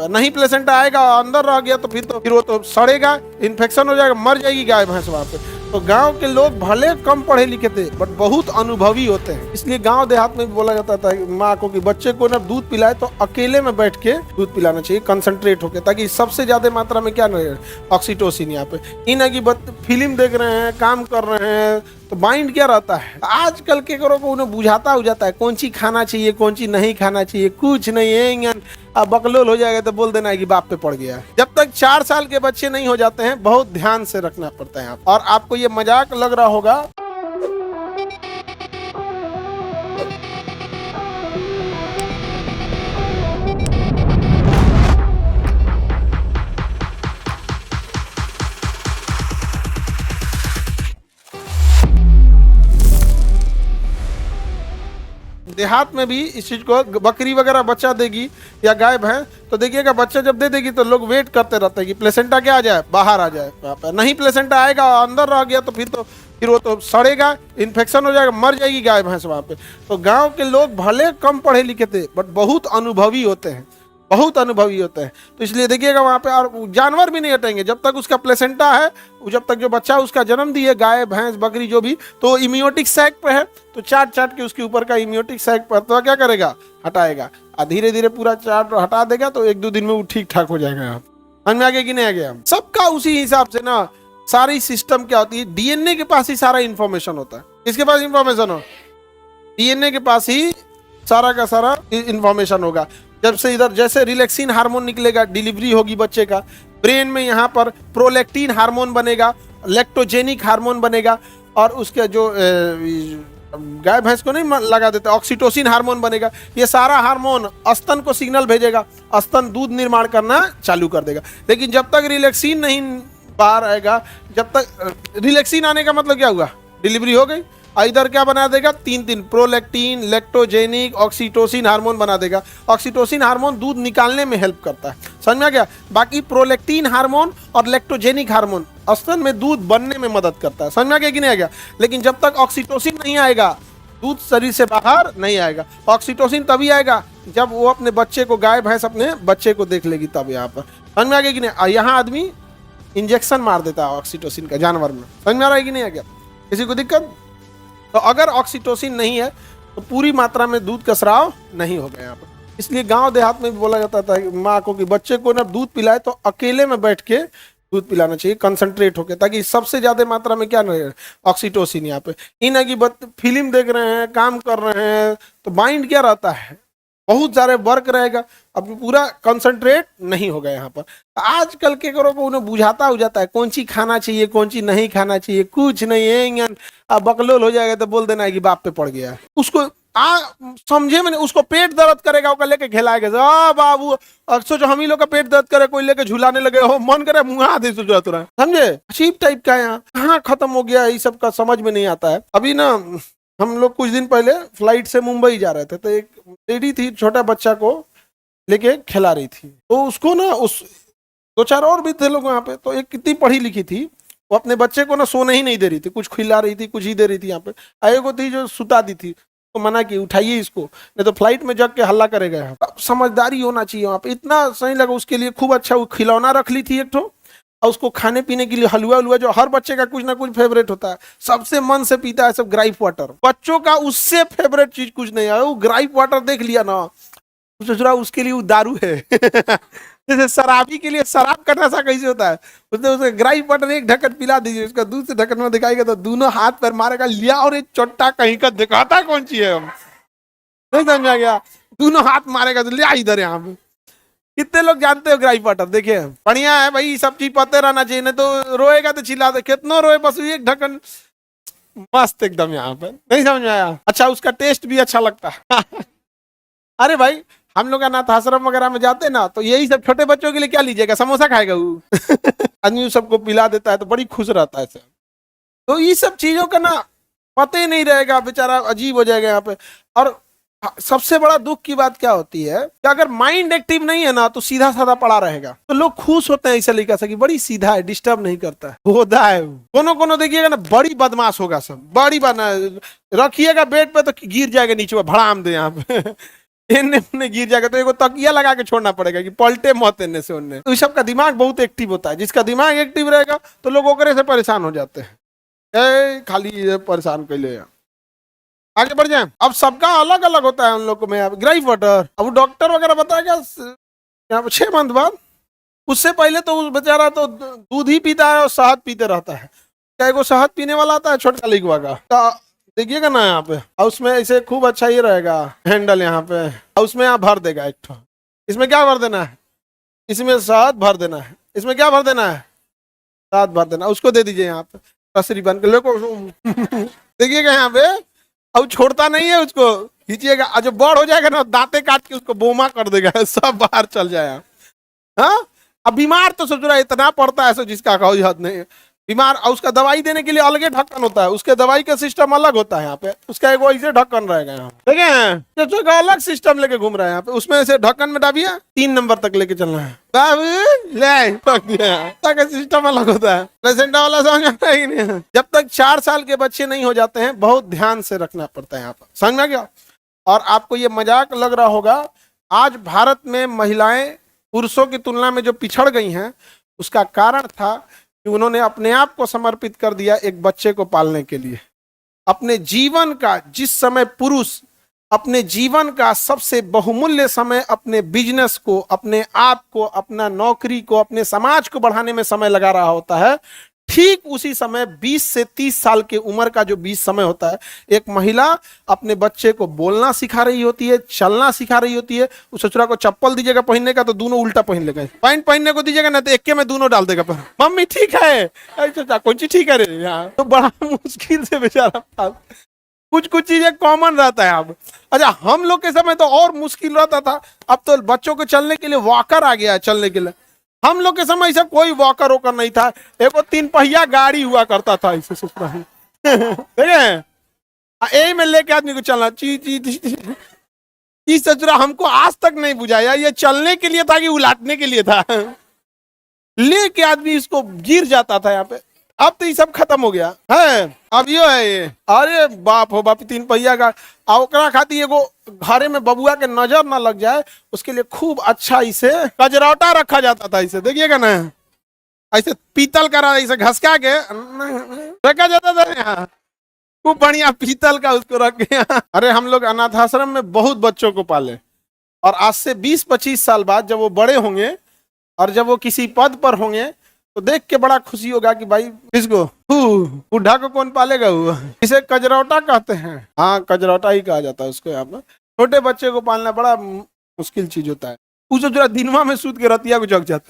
नहीं प्लेसेंटा आएगा अंदर रह गया तो फिर वो तो सड़ेगा, इन्फेक्शन हो जाएगा, मर जाएगी गाय भैंस वहां पे। तो गांव के लोग भले कम पढ़े लिखे थे बट बहुत अनुभवी होते हैं, इसलिए गांव देहात में भी बोला जाता था माँ को कि बच्चे को ना दूध पिलाए तो अकेले में बैठ के दूध पिलाना चाहिए, कंसंट्रेट होके, ताकि सबसे ज्यादा मात्रा में क्या रहे, ऑक्सीटोसिन। यहाँ पे इन है कि फिल्म देख रहे हैं, काम कर रहे हैं, तो माइंड क्या रहता है। आजकल के करो को उन्हें बुझाता हो जाता है कौन चीज खाना चाहिए कौन चीज नहीं खाना चाहिए, कुछ नहीं है। अब बकलोल हो जाएगा तो बोल देना है कि बाप पे पड़ गया है। जब तक 4 साल के बच्चे नहीं हो जाते हैं बहुत ध्यान से रखना पड़ता है। और आपको ये मजाक लग रहा होगा, देहात में भी इस चीज को बकरी वगैरह बच्चा देगी या गाय भैंस, तो देखिएगा बच्चा जब दे देगी तो लोग वेट करते रहते हैं कि प्लेसेंटा क्या आ जाए, बाहर आ जाए। नहीं प्लेसेंटा आएगा अंदर रह गया तो फिर वो तो सड़ेगा, इन्फेक्शन हो जाएगा, मर जाएगी गाय भैंस वहां पे। तो गांव के लोग भले कम पढ़े लिखे थे बट बहुत अनुभवी होते हैं, बहुत अनुभवी होते हैं। तो इसलिए देखिएगा वहां पे, और जानवर भी नहीं हटेंगे जब तक उसका प्लेसेंटा है, जब तक जो बच्चा उसका जन्म दिए, गाय भैंस बकरी जो भी, तो इम्यूनिटिक सैक पे है, तो चाट चाट के उसके ऊपर का इम्यूनिटिक सैक पर तो क्या करेगा, हटाएगा। और धीरे धीरे पूरा चाट हटा देगा तो 1-2 दिन में वो ठीक ठाक हो जाएगा। आप समझ में आगे कि नहीं आ गया। सबका उसी हिसाब से ना सारी सिस्टम क्या होती है, डीएनए के पास ही सारा इंफॉर्मेशन होता है। किसके पास इंफॉर्मेशन हो, डीएनए के पास ही सारा का सारा इंफॉर्मेशन होगा। जब से इधर जैसे रिलैक्सिन हार्मोन निकलेगा, डिलीवरी होगी बच्चे का, ब्रेन में यहाँ पर प्रोलैक्टिन हार्मोन बनेगा, लैक्टोजेनिक हार्मोन बनेगा, और उसके जो गाय भैंस को नहीं लगा देते ऑक्सीटोसिन हार्मोन बनेगा। ये सारा हार्मोन स्तन को सिग्नल भेजेगा, स्तन दूध निर्माण करना चालू कर देगा। लेकिन जब तक रिलैक्सिन नहीं बाहर आएगा, जब तक रिलैक्सिन आने का मतलब क्या हुआ, डिलीवरी हो गई। इधर क्या बना देगा, 3 प्रोलैक्टिन, लैक्टोजेनिक, ऑक्सीटोसिन हार्मोन बना देगा। ऑक्सीटोसिन हार्मोन दूध निकालने में हेल्प करता है, समझ में आ गया। बाकी प्रोलैक्टिन हार्मोन और लैक्टोजेनिक हार्मोन स्तन में दूध बनने में मदद करता है, समझ में आ गया कि नहीं आ गया। लेकिन जब तक ऑक्सीटोसिन नहीं आएगा दूध शरीर से बाहर नहीं आएगा। ऑक्सीटोसिन तभी आएगा जब वो अपने बच्चे को, गाय भैंस अपने बच्चे को देख लेगी, तब यहाँ पर, समझ में आ गया कि नहीं। यहाँ आदमी इंजेक्शन मार देता है ऑक्सीटोसिन का जानवर में, समझ में आ रहा है कि नहीं आ गया, किसी को दिक्कत। तो अगर ऑक्सीटोसिन नहीं है तो पूरी मात्रा में दूध का स्राव नहीं होगा यहाँ पर। इसलिए गांव देहात में भी बोला जाता था माँ को कि बच्चे को ना दूध पिलाए तो अकेले में बैठ के दूध पिलाना चाहिए, कंसंट्रेट होके, ताकि सबसे ज्यादा मात्रा में क्या रहे, ऑक्सीटोसिन। यहाँ पे इन है कि फिल्म देख रहे हैं, काम कर रहे हैं, तो माइंड क्या रहता है, बहुत सारे वर्क रहेगा, अब पूरा कंसंट्रेट नहीं होगा यहाँ पर। आजकल के करो को उन्हें बुझाता हो जाता है कौन चीज खाना चाहिए कौन चीज नहीं खाना चाहिए, कुछ नहीं है। अब बकलोल हो जाएगा तो बोल देना है कि बाप पे पड़ गया है। उसको समझे मैंने, उसको पेट दर्द करेगा, वो लेके खिलाएगा, बाबू सोचो हम ही लोग का पेट दर्द करे, कोई लेके झुलाने लगे हो, मन करे मुंह दे तुरंत, समझे। अजीब टाइप का यहाँ कहाँ खत्म हो गया, ये सब का समझ में नहीं आता है। अभी ना हम लोग कुछ दिन पहले फ्लाइट से मुंबई जा रहे थे, तो एक लेडी थी छोटा बच्चा को लेके खिला रही थी, तो उसको ना उस 2-4 और भी थे लोग वहाँ पे, तो एक कितनी पढ़ी लिखी थी, वो अपने बच्चे को ना सोने ही नहीं दे रही थी, कुछ खिला रही थी कुछ ही दे रही थी। यहाँ पे आएगो थी जो सुता दी थी, तो मना की उठाइए इसको नहीं तो फ्लाइट में जग के हल्ला करेगा। अब समझदारी होना चाहिए वहाँ पे, इतना सही लगा। उसके लिए खूब अच्छा वो खिलौना रख ली थी एक ठो, और उसको खाने पीने के लिए हलवा उलवा, जो हर बच्चे का कुछ ना कुछ फेवरेट होता है, सबसे मन से पीता है सब ग्राइप वाटर। बच्चों का उससे फेवरेट चीज कुछ नहीं है, वो ग्राइप वाटर देख लिया ना, सोच रहा उसके लिए वो दारू है। जैसे शराबी के लिए शराब का नशा कैसे होता है, उसने उसे ग्राइप वाटर एक ढक्कन पिला दीजिए, उसका दूसरे ढक्कन में दिखाएगा तो दोनों हाथ पर मारेगा, लिया और एक चोट्टा कहीं का दिखाता कौन सी है, हम नहीं समझ आ गया, दोनों हाथ मारेगा तो लिया इधर। यहाँ पे कितने लोग जानते हो ग्राइप वाटर, देखिए बढ़िया है भाई, सब चीज पते रहना चाहिए, नहीं तो रोएगा तो चिल्ला दे, कितना रोए बस एक ढक्कन, मस्त एकदम। यहाँ पे नहीं समझ में आया, अच्छा उसका टेस्ट भी अच्छा लगता है। अरे भाई हम लोग अनाथ आश्रम वगैरह में जाते ना, तो यही सब छोटे बच्चों के लिए क्या लीजिएगा, समोसा खाएगा वो। आदमी सबको पिला देता है तो बड़ी खुश रहता है सब। तो ये सब चीजों का ना पता ही नहीं रहेगा, बेचारा अजीब हो जाएगा यहाँ पे। और सबसे बड़ा दुख की बात क्या होती है कि अगर माइंड एक्टिव नहीं है ना तो सीधा साधा पड़ा रहेगा, तो लोग खुश होते हैं इस तरीके से कि बड़ी सीधा है, डिस्टर्ब नहीं करता है, होदा है। कोनो देखिएगा ना बड़ी बदमाश होगा, सब बड़ी बना रखिएगा बेड पे तो गिर जाएगा नीचे, भड़ाम दे यहाँ पे। इन्ने उन्ने गिर जाएगा तो एगो तकिया लगा के छोड़ना पड़ेगा कि पलटे मत इन्ने से उन्ने। तो इस सबका दिमाग बहुत एक्टिव होता है, जिसका दिमाग एक्टिव रहेगा तो लोग ओकरे से परेशान हो जाते हैं। खाली ये परेशान कर ले। आगे बढ़ जाए। अब सबका अलग अलग होता है उन लोगों में। ग्राइफ वाटर, अब डॉक्टर वगैरह बताएगा यहाँ पे 6 मंथ बाद। उससे पहले तो उस बेचारा तो दूध ही पीता है और शहद पीते रहता है। क्या एगो शहद पीने वाला आता है छोटा लिखवा का, देखिएगा ना यहाँ पे, और उसमें ऐसे खूब अच्छा ही रहेगा हैंडल यहाँ पे, और उसमें आप भर देगा एक ठो। इसमें क्या भर देना है? इसमें शहद भर देना है। इसमें क्या भर देना है? शहद भर देना। उसको दे दीजिए यहाँ पे रसरी बन के लोग देखिएगा यहाँ पे। अब छोड़ता नहीं है उसको, खींचिएगा, जब बड़ हो जाएगा ना दांते काट के उसको बोमा कर देगा, सब बाहर चल जाएगा। हाँ, अब बीमार तो सोच रहा है इतना पड़ता है जिसका कोई हद नहीं है। बीमार, और उसका दवाई देने के लिए अलग ढक्कन होता है, उसके दवाई का सिस्टम अलग होता है यहाँ पे। उसका एक ऐसे ढक्कन रहेगा यहाँ, देखे का अलग सिस्टम लेके घूम रहा है यहाँ पे। उसमें से ढक्कन में डाबिए, 3 नंबर तक लेके चलना है, सिस्टम अलग होता है। प्लेसेंटा वाला समझ में आता है कि नहीं? जब तक 4 साल के बच्चे नहीं हो जाते हैं बहुत ध्यान से रखना पड़ता है यहाँ पर, समझ में आ गया? और आपको ये मजाक लग रहा होगा, आज भारत में महिलाएं पुरुषों की तुलना में जो पिछड़ गई हैं, उसका कारण था कि उन्होंने अपने आप को समर्पित कर दिया एक बच्चे को पालने के लिए। अपने जीवन का, जिस समय पुरुष अपने जीवन का सबसे बहुमूल्य समय अपने बिजनेस को, अपने आप को, अपना नौकरी को, अपने समाज को बढ़ाने में समय लगा रहा होता है, ठीक उसी समय 20 से 30 साल के उम्र का जो 20 समय होता है, एक महिला अपने बच्चे को बोलना सिखा रही होती है, चलना सिखा रही होती है। उस ससुरा को चप्पल दीजिएगा पहनने का तो दोनों उल्टा पहन लेगा, पैंट पहनने को दीजिएगा ना तो एक में दोनों डाल देगा पर। मम्मी ठीक है, कौन सी ठीक है रे? यहाँ तो बड़ा मुश्किल से बेचारा, कुछ कुछ चीजें कॉमन रहता है अब। अच्छा, हम लोग के समय तो और मुश्किल रहता था। अब तो बच्चों को चलने के लिए वॉकर आ गया है, चलने के लिए। हम लोग के समय ऐसा कोई वॉकर वोकर नहीं था, एक 3 पहिया गाड़ी हुआ करता था ऐसे ससुरा यही में लेके आदमी को चलना चीज ससुरा हमको आज तक नहीं बुझाया ये चलने के लिए था कि उलाटने के लिए था। लेके आदमी इसको गिर जाता था यहाँ पे। अब तो ये सब खत्म हो गया है। अब यो है ये, अरे बाप हो बाप, 3 पहिया का। ओकरा खातिर एगो घरे में बबुआ के नजर ना लग जाए उसके लिए खूब अच्छा इसे कजरौटा रखा जाता था। इसे देखिएगा ना, ऐसे पीतल का ऐसे घसका के रखा जाता था यहाँ, खूब बढ़िया पीतल का उसको रख के। अरे हम लोग अनाथ आश्रम में बहुत बच्चों को पाले, और आज से 20-25 साल बाद जब वो बड़े होंगे और जब वो किसी पद पर होंगे तो देख के बड़ा खुशी होगा कि भाई किसको, बुढ़ा को कौन पालेगा? हुआ इसे कजरौटा कहते हैं। हाँ, कजरौटा ही कहा जाता है उसको। यहाँ पर छोटे बच्चे को पालना बड़ा मुश्किल चीज होता है। उसे जरा दिनवा में सूत के रतिया को जग जाता